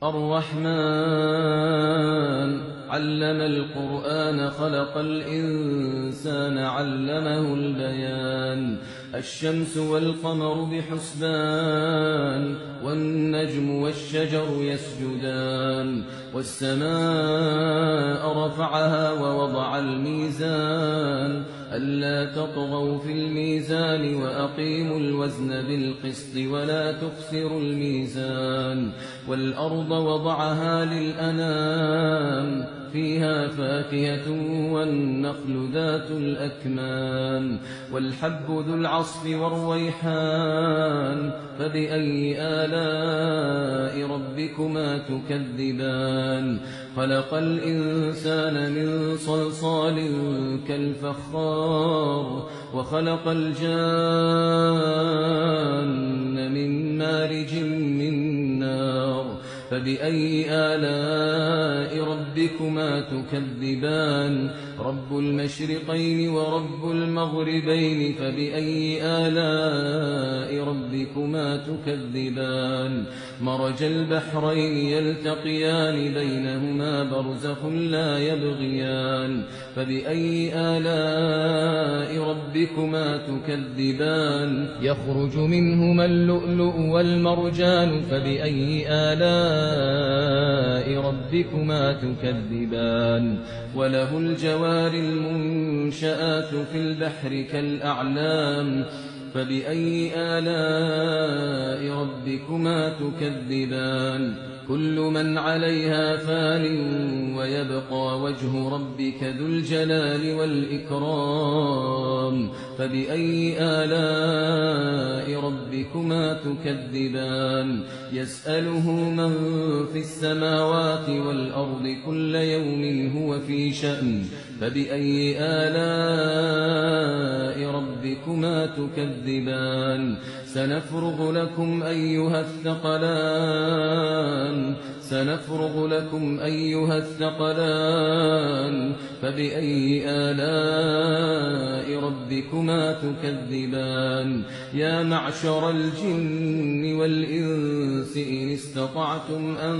الرحمن علم القرآن خلق الإنسان علمه البيان الشمس والقمر بحسبان والنجم والشجر يسجدان والسماء رفعها ووضع الميزان ألا تطغوا في الميزان وأقيموا الوزن بالقسط ولا تخسروا الميزان والأرض وضعها للأنام فيها فاكهة والنخل ذات الأكمام والحب ذو العصف والريحان فبأي آلاء ربكما تكذبان خلق الإنسان من صلصال كالفخار وخلق الجان من مارج من نار فبأي آلاء ربكما تكذبان رب المشرقين ورب المغربين فبأي آلاء ربكما تكذبان مرج البحرين يلتقيان بينهما برزخ لا يبغيان فبأي آلاء ربكما تكذبان يخرج منهما اللؤلؤ والمرجان فبأي آلاء ربكما تكذبان وله الجوار المنشآت في البحر كالأعلام فبأي آلاء ربكما تكذبان كل من عليها فان ويبقى وجه ربك ذو الجلال والإكرام فبأي آلاء ربكما تكذبان يسأله من في السماوات والأرض كل يوم هو في شأن فبأي آلاء ربكما تكذبان سنفرغ لكم أيها الثقلان فبأي آلاء ربكما تكذبان يا معشر الجن والإنس إن استطعتم أن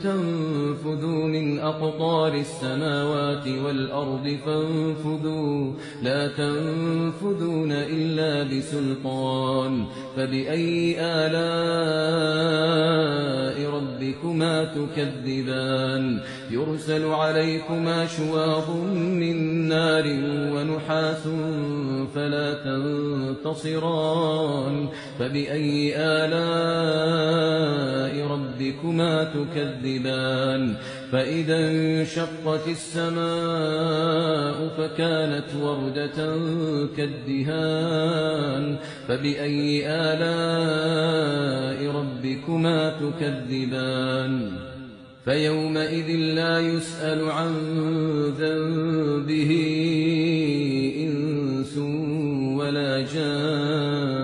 تنفذوا من أقطار السماوات والأرض فانفذوا لا تنفذون إلا بسلطان فبأي آلاء ربكما تكذبان يرسل عليكما شواظ من نار ونحاس فلا تنتصران فبأي آلاء ربكما تكذبان فإذا انشقت السماء فكانت وردة كالدهان فبأي آلاء ربكما تكذبان فيومئذ لا يسأل عن ذنبه إنس ولا جان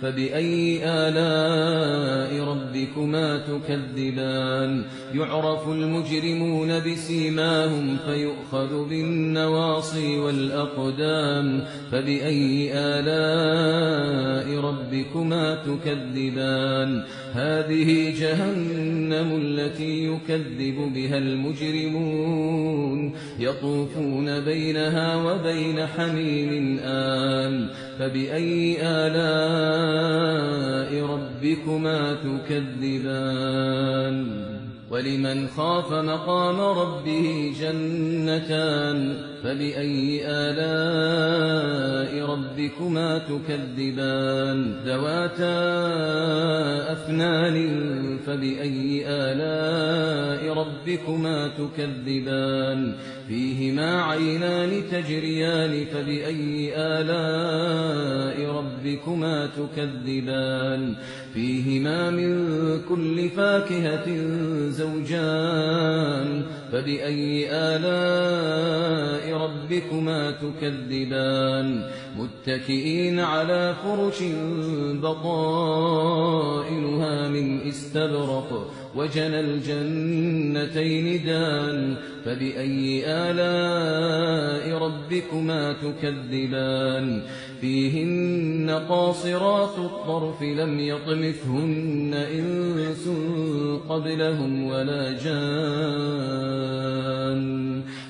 فبأي آلاء ربكما تكذبان يعرف المجرمون بسيماهم فيؤخذ بالنواصي والأقدام فبأي آلاء ربكما تكذبان هذه جهنم التي يكذب بها المجرمون يطوفون بينها وبين حميم آن فبأي آلاء ربكما تكذبان ولمن خاف مقام ربه جنتان فبأي آلاء ربكما تكذبان ذواتا أفنان فبأي آلاء ربكما تكذبان فيهما عينان تجريان فبأي آلاء ربكما تكذبان فيهما من كل فاكهة زوجان فبأي آلاء ربكما تكذبان متكئين على فرش بطائنها من استبرق وجنى الجنتين دان فبأي آلاء ربكما تكذبان فيهن قاصرات الطرف لم يطمثهن إنس قبلهم ولا جان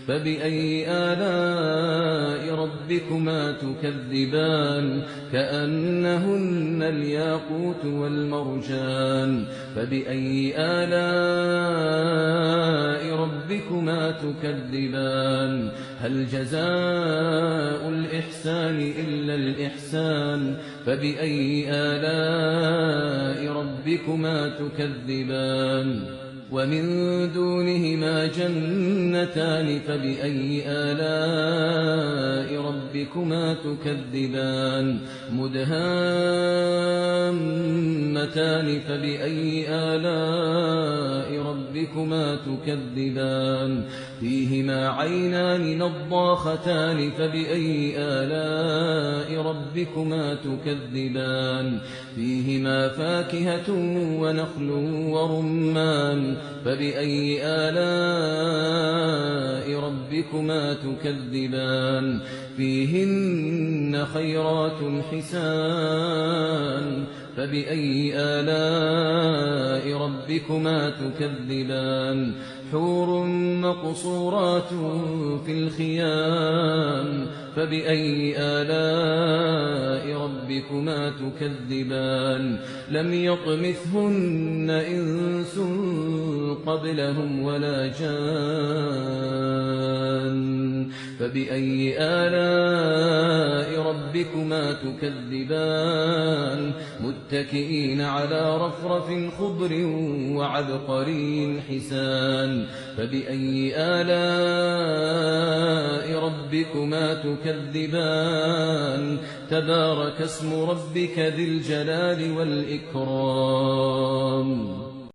فبأي آلاء ربكما تكذبان كأنهن الياقوت والمرجان فبأي آلاء ربكما تكذبان هل جزاء الإحسان إلا الإحسان فبأي آلاء ربكما تكذبان ومن دونهما جنتان فبأي آلاء ربكما تكذبان مدهامتان فبأي آلاء ربكما تكذبان فيهما عينان نضاختان فبأي آلاء ربكما تكذبان فيهما فاكهة ونخل ورمان فبأي آلاء ربكما تكذبان فيهن خيرات حسان فبأي آلاء ربكما تكذبان حور مقصورات في الخيام فبأي آلاء ربكما تكذبان لم يطمثهن إنس قبلهم ولا جان فبأي آلاء ربكما تكذبان متكئين على رفرف خضر وعبقري حسان فبأي آلاء ربكما تكذبان تبارك اسم ربك ذي الجلال والإكرام